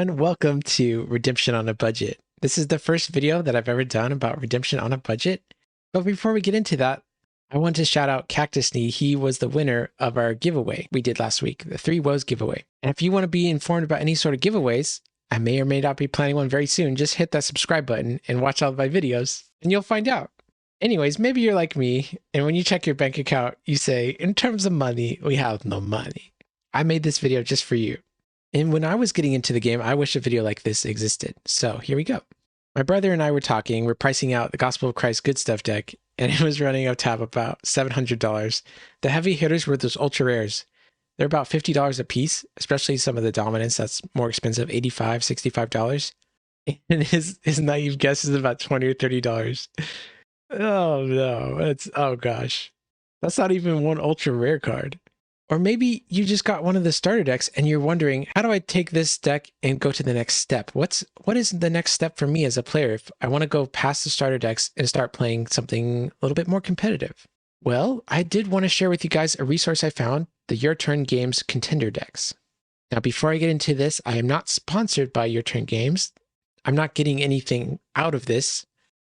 And welcome to Redemption on a Budget. This is the first video that I've ever done about redemption on a budget. But before we get into that, I want to shout out Cactus Knee. He was the winner of our giveaway we did last week, the 3 Woes giveaway. And if you want to be informed about any sort of giveaways, I may or may not be planning one very soon. Just hit that subscribe button and watch all of my videos, and you'll find out. Anyways, maybe you're like me, and when you check your bank account, you say, in terms of money, we have no money. I made this video just for you. And when I was getting into the game, I wish a video like this existed. So here we go. My brother and I were talking, we're pricing out the Gospel of Christ Good Stuff deck, and it was running a tab about $700. The heavy hitters were those ultra rares. They're about $50 a piece, especially some of the dominants. That's more expensive, $85, $65. And his naive guess is about $20 or $30. Oh no, oh gosh. That's not even one ultra rare card. Or maybe you just got one of the starter decks and you're wondering, how do I take this deck and go to the next step? What is the next step for me as a player if I want to go past the starter decks and start playing something a little bit more competitive? Well, I did want to share with you guys a resource I found, the Your Turn Games Contender Decks. Now, before I get into this, I am not sponsored by Your Turn Games. I'm not getting anything out of this.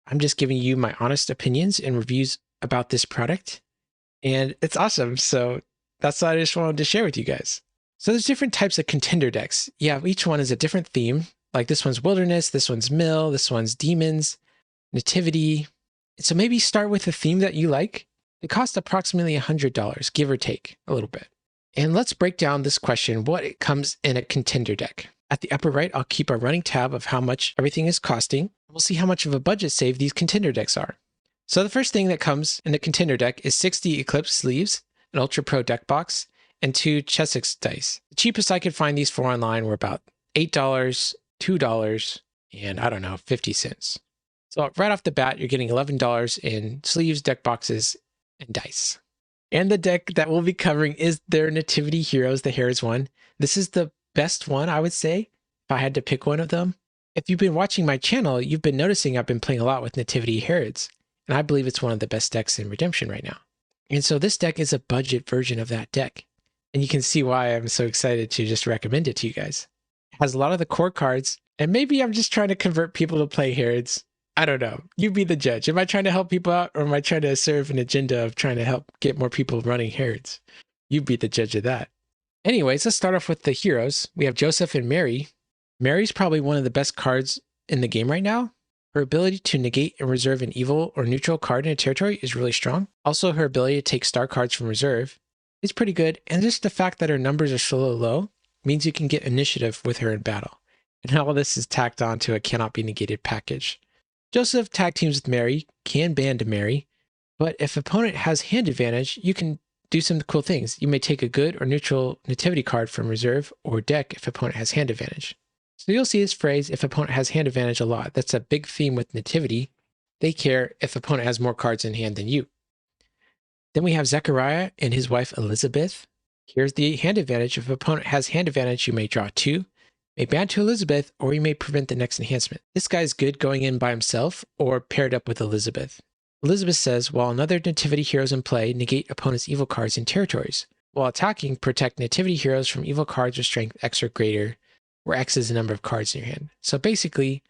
I'm just giving you my honest opinions and reviews about this product. And it's awesome. So that's what I just wanted to share with you guys. So there's different types of contender decks. Yeah, each one is a different theme. Like this one's Wilderness, this one's Mill, this one's Demons, Nativity. So maybe start with a theme that you like. It costs approximately $100, give or take a little bit. And let's break down this question, what it comes in a contender deck. At the upper right, I'll keep a running tab of how much everything is costing. We'll see how much of a budget save these contender decks are. So the first thing that comes in the contender deck is 60 Eclipse sleeves, an Ultra Pro deck box, and 2 Chessex dice. The cheapest I could find these for online were about $8, $2, and I don't know, 50 cents. So right off the bat, you're getting $11 in sleeves, deck boxes, and dice. And the deck that we'll be covering is their Nativity Heroes, the Herods one. This is the best one, I would say, if I had to pick one of them. If you've been watching my channel, you've been noticing I've been playing a lot with Nativity Herods, and I believe it's one of the best decks in Redemption right now. And so this deck is a budget version of that deck. And you can see why I'm so excited to just recommend it to you guys. It has a lot of the core cards, and maybe I'm just trying to convert people to play Herods. I don't know. You be the judge. Am I trying to help people out, or am I trying to serve an agenda of trying to help get more people running Herods? You be the judge of that. Anyways, let's start off with the heroes. We have Joseph and Mary. Mary's probably one of the best cards in the game right now. Her ability to negate and reserve an evil or neutral card in a territory is really strong. Also, her ability to take star cards from reserve is pretty good. And just the fact that her numbers are so low means you can get initiative with her in battle. And all this is tacked on to a cannot be negated package. Joseph tag teams with Mary, can ban to Mary, but if opponent has hand advantage, you can do some cool things. You may take a good or neutral nativity card from reserve or deck if opponent has hand advantage. So you'll see this phrase, if opponent has hand advantage, a lot. That's a big theme with Nativity. They care if opponent has more cards in hand than you. Then we have Zechariah and his wife Elizabeth. Here's the hand advantage. If opponent has hand advantage, you may draw 2, may ban to Elizabeth, or you may prevent the next enhancement. This guy's good going in by himself or paired up with Elizabeth. Elizabeth says, while another Nativity hero is in play, negate opponent's evil cards in territories. While attacking, protect Nativity heroes from evil cards with strength X or greater, where X is the number of cards in your hand. So basically,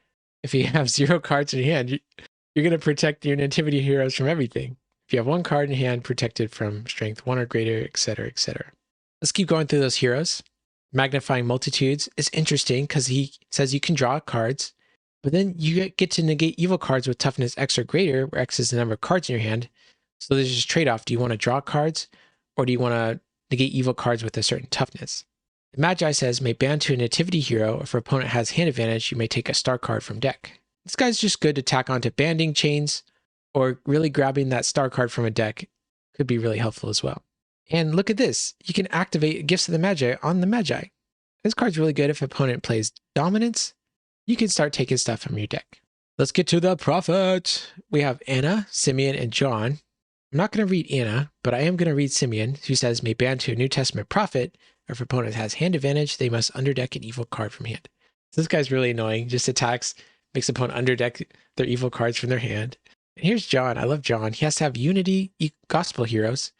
if you have 0 cards in your hand, you're going to protect your Nativity heroes from everything. If you have 1 card in hand, protected from strength 1 or greater, etc., etc. Let's keep going through those heroes. Magnifying Multitudes is interesting because he says you can draw cards, but then you get to negate evil cards with toughness X or greater, where X is the number of cards in your hand. So there's just a trade-off. Do you want to draw cards, or do you want to negate evil cards with a certain toughness? The Magi says, may ban to a Nativity hero. If your opponent has hand advantage, you may take a star card from deck. This guy's just good to tack onto banding chains, or really grabbing that star card from a deck could be really helpful as well. And look at this. You can activate Gifts of the Magi on the Magi. This card's really good if opponent plays Dominance. You can start taking stuff from your deck. Let's get to the prophet. We have Anna, Simeon, and John. I'm not going to read Anna, but I am going to read Simeon, who says, may ban to a New Testament prophet. If opponent has hand advantage, they must underdeck an evil card from hand. So this guy's really annoying. Just attacks, makes opponent underdeck their evil cards from their hand. And here's John. I love John. He has to have Unity Gospel heroes.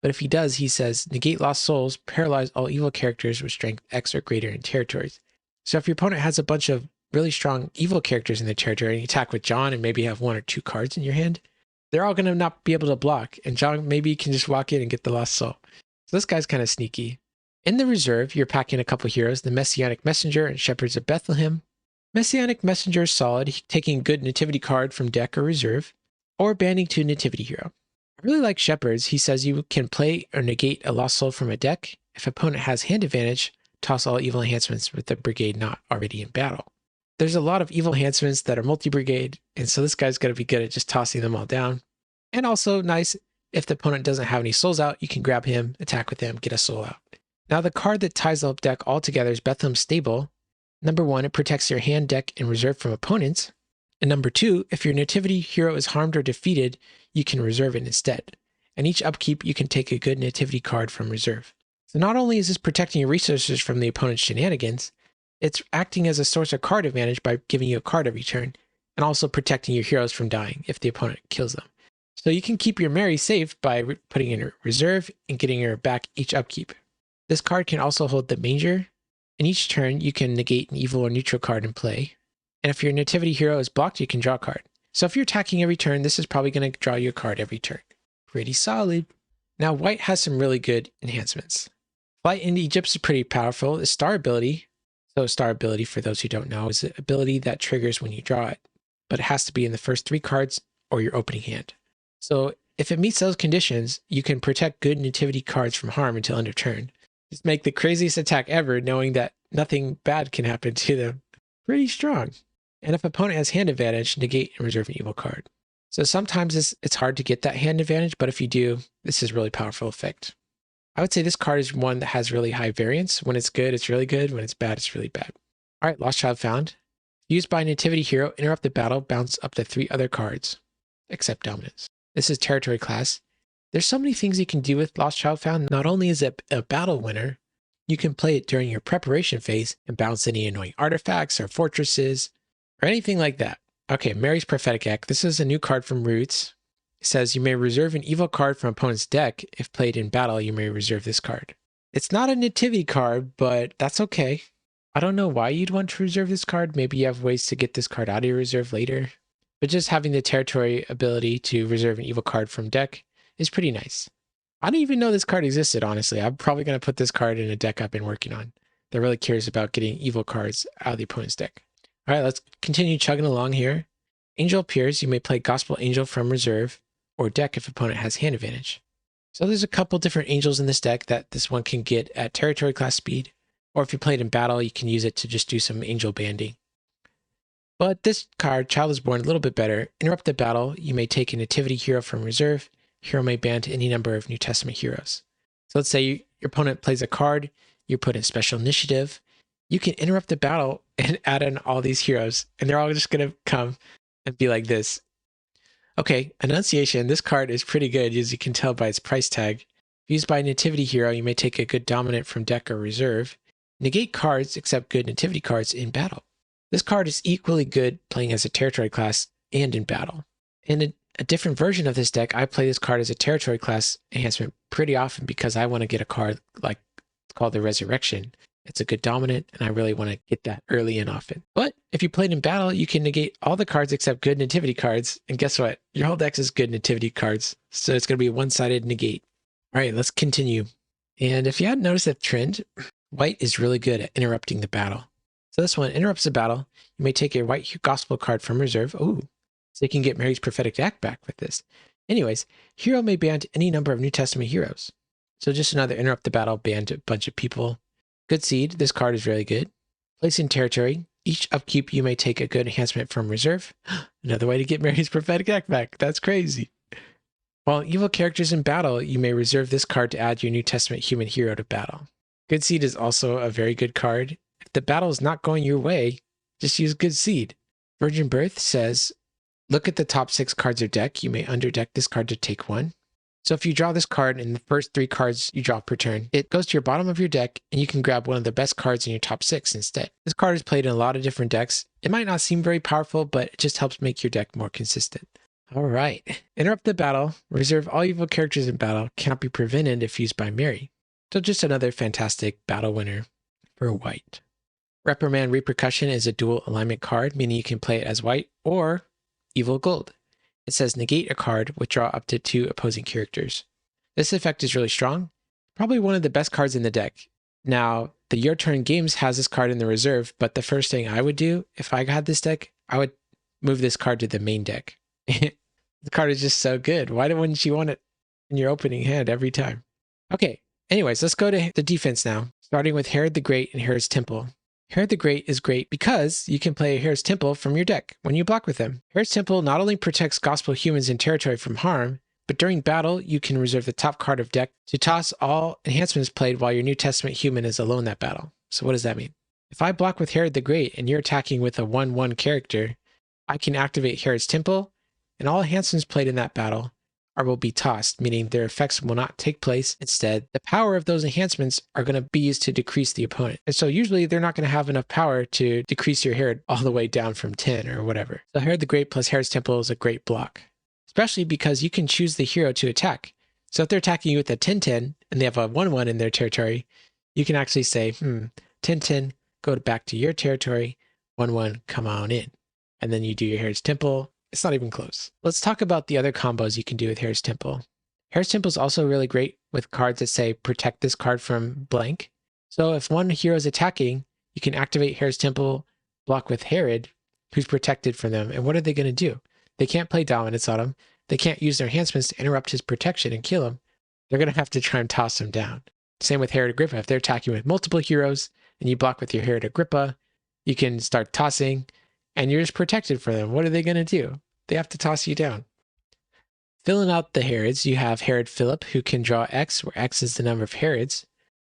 But if he does, he says, negate lost souls, paralyze all evil characters with strength X or greater in territories. So if your opponent has a bunch of really strong evil characters in their territory and you attack with John and maybe have 1 or 2 cards in your hand, they're all going to not be able to block, and John maybe can just walk in and get the lost soul. So this guy's kind of sneaky. In the reserve, you're packing a couple heroes, the Messianic Messenger and Shepherds of Bethlehem. Messianic Messenger is solid, taking a good Nativity card from deck or reserve, or banding to Nativity hero. I really like Shepherds. He says you can play or negate a lost soul from a deck. If opponent has hand advantage, toss all evil enhancements with the brigade not already in battle. There's a lot of evil enhancements that are multi-brigade, and so this guy's going to be good at just tossing them all down. And also nice, if the opponent doesn't have any souls out, you can grab him, attack with him, get a soul out. Now the card that ties the deck all together is Bethlehem Stable. Number 1, it protects your hand, deck, and reserve from opponents. And number 2, if your Nativity hero is harmed or defeated, you can reserve it instead. And each upkeep, you can take a good Nativity card from reserve. So not only is this protecting your resources from the opponent's shenanigans, it's acting as a source of card advantage by giving you a card every turn, and also protecting your heroes from dying if the opponent kills them. So you can keep your Mary safe by putting in her reserve and getting her back each upkeep. This card can also hold the Manger, and each turn you can negate an evil or neutral card in play. And if your Nativity hero is blocked, you can draw a card. So if you're attacking every turn, this is probably going to draw you a card every turn. Pretty solid. Now white has some really good enhancements. Flight into Egypt is pretty powerful. The Star ability, so Star ability, for those who don't know, is an ability that triggers when you draw it, but it has to be in the first 3 cards or your opening hand. So if it meets those conditions, you can protect good Nativity cards from harm until end of turn. Just make the craziest attack ever, knowing that nothing bad can happen to them. Pretty strong. And if opponent has hand advantage, negate and reserve an evil card. So sometimes it's hard to get that hand advantage, but if you do, this is a really powerful effect. I would say this card is one that has really high variance. When it's good, it's really good. When it's bad, it's really bad. All right, Lost Child found. Used by Nativity hero, interrupt the battle, bounce up to 3 other cards, except Dominance. This is territory class. There's so many things you can do with Lost Child found. Not only is it a battle winner, you can play it during your preparation phase and bounce any annoying artifacts or fortresses or anything like that. Okay, Mary's Prophetic Act. This is a new card from Roots. It says you may reserve an evil card from opponent's deck. If played in battle, you may reserve this card. It's not a Nativity card, but that's okay. I don't know why you'd want to reserve this card. Maybe you have ways to get this card out of your reserve later. But just having the territory ability to reserve an evil card from deck is pretty nice. I didn't even know this card existed, honestly. I'm probably going to put this card in a deck I've been working on that really cares about getting evil cards out of the opponent's deck. All right, let's continue chugging along here. Angel appears. You may play Gospel Angel from reserve or deck if opponent has hand advantage. So there's a couple different angels in this deck that this one can get at territory class speed, or if you play it in battle, you can use it to just do some angel banding. But this card, Child is Born, a little bit better. Interrupt the battle. You may take a Nativity hero from reserve. Hero may band to any number of New Testament heroes. So let's say your opponent plays a card, you put in special initiative. You can interrupt the battle and add in all these heroes, and they're all just going to come and be like this. Okay, Annunciation. This card is pretty good, as you can tell by its price tag. Used by a Nativity hero, you may take a good Dominant from deck or reserve. Negate cards except good Nativity cards in battle. This card is equally good playing as a territory class and in battle. In a different version of this deck, I play this card as a territory class enhancement pretty often because I want to get a card like it's called the Resurrection. It's a good Dominant, and I really want to get that early and often. But if you played in battle, you can negate all the cards except good Nativity cards. And guess what? Your whole deck is good Nativity cards. So it's going to be a one-sided negate. All right, let's continue. And if you hadn't noticed that trend, white is really good at interrupting the battle. So this one interrupts the battle. You may take a white gospel card from reserve. Ooh, so you can get Mary's Prophetic Act back with this. Anyways, hero may band any number of New Testament heroes. So just another interrupt the battle, band a bunch of people. Good Seed. This card is really good. Place in territory. Each upkeep, you may take a good enhancement from reserve. Another way to get Mary's Prophetic Act back. That's crazy. While evil characters in battle, you may reserve this card to add your New Testament human hero to battle. Good Seed is also a very good card. If the battle is not going your way, just use Good Seed. Virgin Birth says, look at the top 6 cards of deck. You may underdeck this card to take one. So if you draw this card and the first 3 cards you draw per turn, it goes to your bottom of your deck and you can grab one of the best cards in your top 6 instead. This card is played in a lot of different decks. It might not seem very powerful, but it just helps make your deck more consistent. All right. Interrupt the battle. Reserve all evil characters in battle. Cannot be prevented if used by Mary. So just another fantastic battle winner for white. Reprimand Repercussion is a dual alignment card, meaning you can play it as white or evil gold. It says negate a card, withdraw up to 2 opposing characters. This effect is really strong, probably one of the best cards in the deck. Now, the Your Turn Games has this card in the reserve, but the first thing I would do if I had this deck, I would move this card to the main deck. The card is just so good. Why wouldn't you want it in your opening hand every time? Okay, anyways, let's go to the defense now, starting with Herod the Great and Herod's Temple. Herod the Great is great because you can play Herod's Temple from your deck when you block with him. Herod's Temple not only protects gospel humans and territory from harm, but during battle, you can reserve the top card of deck to toss all enhancements played while your New Testament human is alone that battle. So what does that mean? If I block with Herod the Great and you're attacking with a 1/1 character, I can activate Herod's Temple, and all enhancements played in that battle will be tossed, meaning their effects will not take place. Instead, the power of those enhancements are going to be used to decrease the opponent. And so usually they're not going to have enough power to decrease your Herod all the way down from 10 or whatever. So Herod the Great plus Herod's Temple is a great block, especially because you can choose the hero to attack. So if they're attacking you with a 10/10 and they have a 1/1 in their territory, you can actually say, 10/10, go back to your territory, 1/1, come on in. And then you do your Herod's Temple. It's not even close. Let's talk about the other combos you can do with Herod's Temple. Herod's Temple is also really great with cards that say protect this card from blank. So if one hero is attacking, you can activate Herod's Temple, block with Herod, who's protected from them. And what are they going to do? They can't play dominance on him. They can't use their enhancements to interrupt his protection and kill him. They're going to have to try and toss him down. Same with Herod Agrippa. If they're attacking with multiple heroes and you block with your Herod Agrippa, you can start tossing and you're just protected from them. What are they going to do? They have to toss you down. Filling out the Herods, you have Herod Philip, who can draw X, where X is the number of Herods.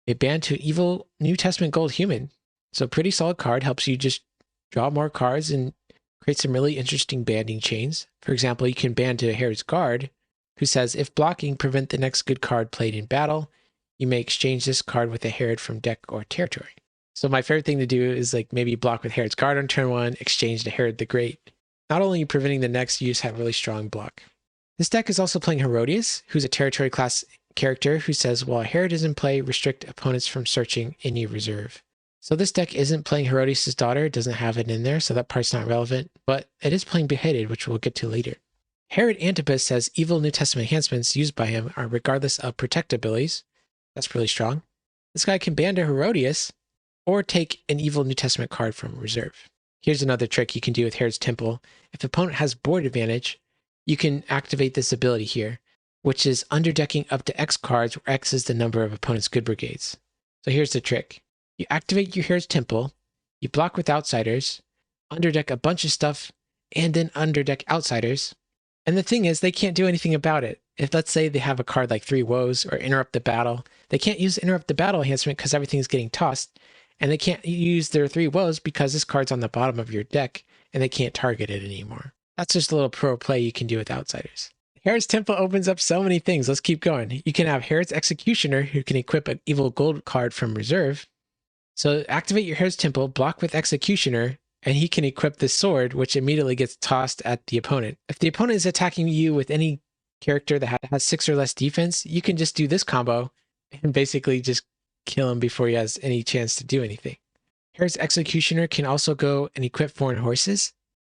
A band to evil New Testament gold human. So pretty solid card, helps you just draw more cards and create some really interesting banding chains. For example, you can band to Herod's Guard, who says, if blocking, prevent the next good card played in battle. You may exchange this card with a Herod from deck or territory. So my favorite thing to do is like maybe block with Herod's Guard on turn 1, exchange to Herod the Great. Not only are you preventing the next, you just have a really strong block. This deck is also playing Herodias, who's a territory class character who says, while Herod is in play, restrict opponents from searching any reserve. So this deck isn't playing Herodias' daughter, it doesn't have it in there, so that part's not relevant, but it is playing Beheaded, which we'll get to later. Herod Antipas says evil New Testament enhancements used by him are regardless of protect abilities. That's really strong. This guy can ban to Herodias, or take an evil New Testament card from reserve. Here's another trick you can do with Herod's Temple. If the opponent has board advantage, you can activate this ability here, which is underdecking up to X cards, where X is the number of opponent's good brigades. So here's the trick. You activate your Herod's Temple, you block with outsiders, underdeck a bunch of stuff, and then underdeck outsiders. And the thing is, they can't do anything about it. If let's say they have a card like 3 Woes or Interrupt the Battle, they can't use Interrupt the Battle enhancement because everything's getting tossed. And they can't use their 3 Woes because this card's on the bottom of your deck and they can't target it anymore. That's just a little pro play you can do with outsiders. Herod's Temple opens up so many things. Let's keep going. You can have Herod's Executioner, who can equip an evil gold card from reserve. So activate your Herod's Temple, block with Executioner, and he can equip this sword, which immediately gets tossed at the opponent. If the opponent is attacking you with any character that has 6 or less defense, you can just do this combo and basically just kill him before he has any chance to do anything. Herod's Executioner can also go and equip Foreign Horses.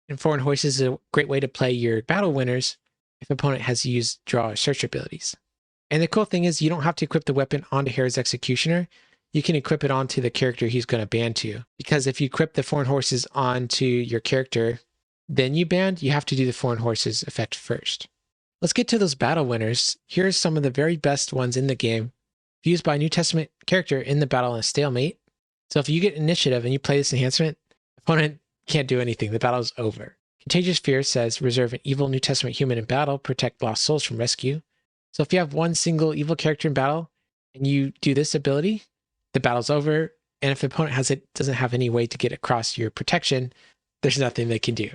And Foreign Horses is a great way to play your battle winners if the opponent has used draw or search abilities. And the cool thing is you don't have to equip the weapon onto Herod's Executioner. You can equip it onto the character he's going to ban to. Because if you equip the Foreign Horses onto your character, then you ban, you have to do the Foreign Horses effect first. Let's get to those battle winners. Here's some of the very best ones in the game, used by a New Testament character in the battle in a stalemate. So if you get initiative and you play this enhancement, opponent can't do anything. The battle's over. Contagious Fear says reserve an evil New Testament human in battle, protect lost souls from rescue. So if you have one single evil character in battle and you do this ability, the battle's over. And if the opponent doesn't have any way to get across your protection, there's nothing they can do.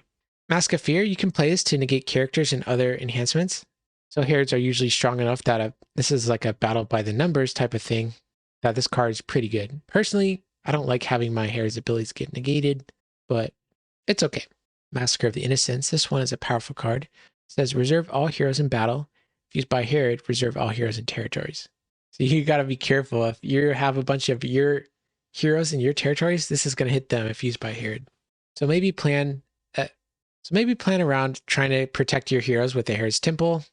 Mask of Fear, you can play this to negate characters and other enhancements. So Herods are usually strong enough that this is like a battle by the numbers type of thing, that this card is pretty good. Personally, I don't like having my Herod's abilities get negated, but it's okay. Massacre of the Innocents, this one is a powerful card. It says reserve all heroes in battle. If used by Herod, reserve all heroes in territories. So you gotta be careful. If you have a bunch of your heroes in your territories, this is going to hit them if used by Herod. So maybe plan around trying to protect your heroes with the Herod's Temple.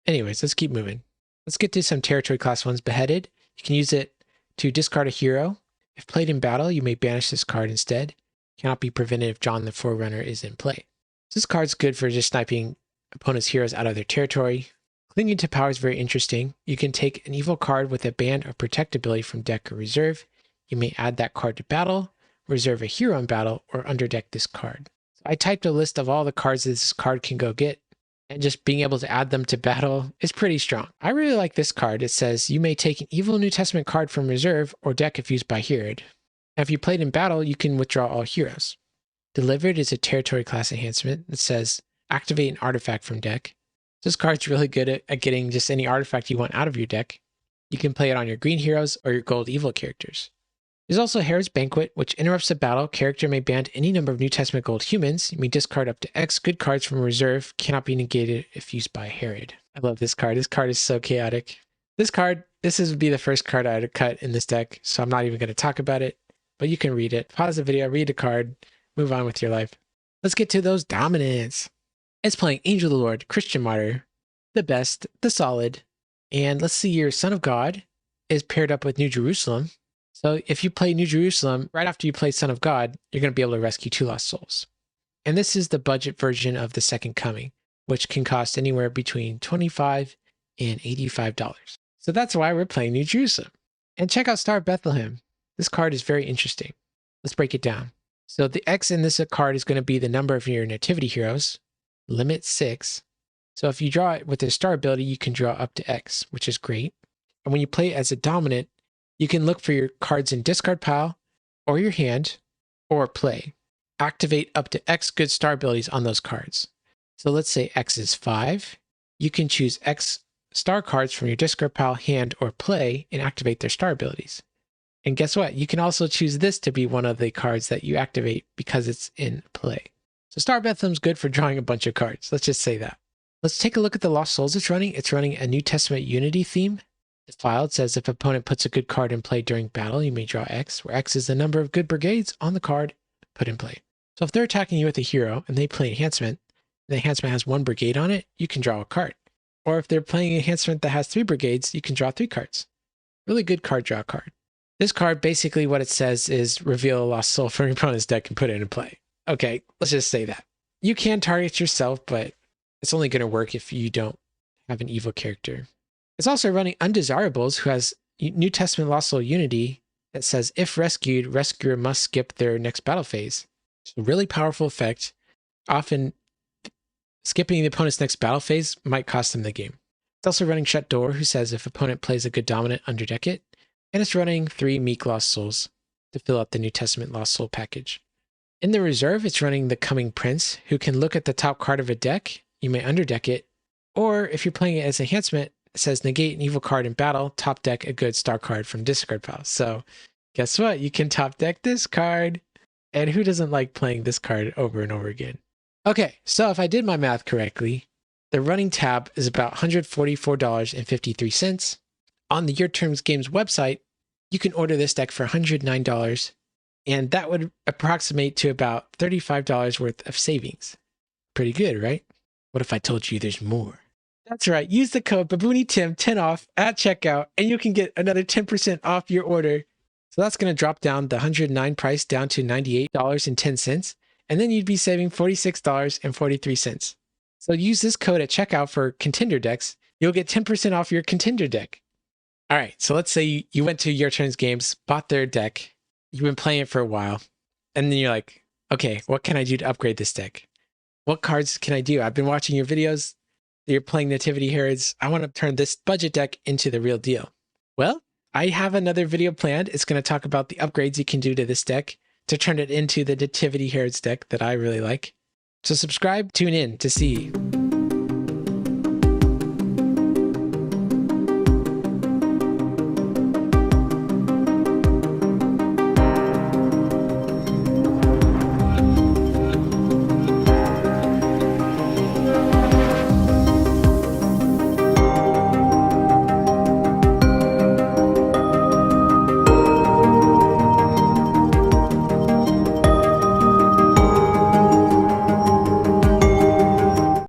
Anyways, let's keep moving. Let's get to some territory class ones. Beheaded. You can use it to discard a hero. If played in battle, you may banish this card instead. Cannot be prevented if John the Forerunner is in play. So this card's good for just sniping opponent's heroes out of their territory. Clinging to Power is very interesting. You can take an evil card with a band or protect ability from deck or reserve. You may add that card to battle, reserve a hero in battle, or underdeck this card. So I typed a list of all the cards that this card can go get, and just being able to add them to battle is pretty strong. I really like this card. It says you may take an evil New Testament card from reserve or deck if used by Herod. Now, if you played in battle, you can withdraw all heroes. Delivered is a territory class enhancement that says activate an artifact from deck. This card's really good at getting just any artifact you want out of your deck. You can play it on your green heroes or your gold evil characters. There's also Herod's Banquet, which interrupts the battle. Character may ban any number of New Testament gold humans. You may discard up to X good cards from reserve. Cannot be negated if used by Herod. I love this card. This card is so chaotic. This would be the first card I would cut in this deck, so I'm not even going to talk about it. But you can read it. Pause the video, read the card, move on with your life. Let's get to those dominants. It's playing Angel of the Lord, Christian Martyr, the best, the solid. And let's see, your Son of God is paired up with New Jerusalem. So if you play New Jerusalem, right after you play Son of God, you're going to be able to rescue 2 lost souls. And this is the budget version of the Second Coming, which can cost anywhere between $25 and $85. So that's why we're playing New Jerusalem. And check out Star of Bethlehem. This card is very interesting. Let's break it down. So the X in this card is going to be the number of your nativity heroes, limit 6. So if you draw it with the star ability, you can draw up to X, which is great. And when you play it as a dominant, you can look for your cards in discard pile or your hand or play. Activate up to X good star abilities on those cards. So let's say X is 5. You can choose X star cards from your discard pile, hand, or play and activate their star abilities. And guess what? You can also choose this to be one of the cards that you activate because it's in play. So Star of Bethlehem's good for drawing a bunch of cards. Let's just say that. Let's take a look at the Lost Souls it's running. It's running a New Testament Unity theme. Defiled says if opponent puts a good card in play during battle, you may draw X, where X is the number of good brigades on the card put in play. So if they're attacking you with a hero and they play enhancement, and the enhancement has 1 brigade on it, you can draw a card. Or if they're playing enhancement that has 3 brigades, you can draw 3 cards. Really good card draw card. This card, basically what it says is reveal a lost soul from your opponent's deck and put it in play. Okay, let's just say that. You can target yourself, but it's only going to work if you don't have an evil character. It's also running Undesirables, who has New Testament Lost Soul Unity that says if rescued, rescuer must skip their next battle phase. It's a really powerful effect. Often, skipping the opponent's next battle phase might cost them the game. It's also running Shut Door, who says if opponent plays a good dominant, underdeck it. And it's running 3 Meek Lost Souls to fill out the New Testament Lost Soul package. In the reserve, it's running the Coming Prince, who can look at the top card of a deck. You may underdeck it. Or if you're playing it as enhancement, it says negate an evil card in battle, top deck a good star card from discard pile. So guess what? You can top deck this card. And who doesn't like playing this card over and over again? Okay, so if I did my math correctly, the running tab is about $144.53. On the Your Terms Games website, you can order this deck for $109, and that would approximate to about $35 worth of savings. Pretty good, right? What if I told you there's more? That's right. Use the code BabooniTim 10 off at checkout, and you can get another 10% off your order. So that's going to drop down the $109 price down to $98.10, and then you'd be saving $46.43. So use this code at checkout for Contender Decks. You'll get 10% off your Contender deck. All right, so let's say you went to Your Turns Games, bought their deck, you've been playing it for a while, and then you're like, okay, what can I do to upgrade this deck? What cards can I do? I've been watching your videos, you're playing Nativity Herods, I want to turn this budget deck into the real deal. Well, I have another video planned. It's going to talk about the upgrades you can do to this deck to turn it into the Nativity Herods deck that I really like. So subscribe, tune in to see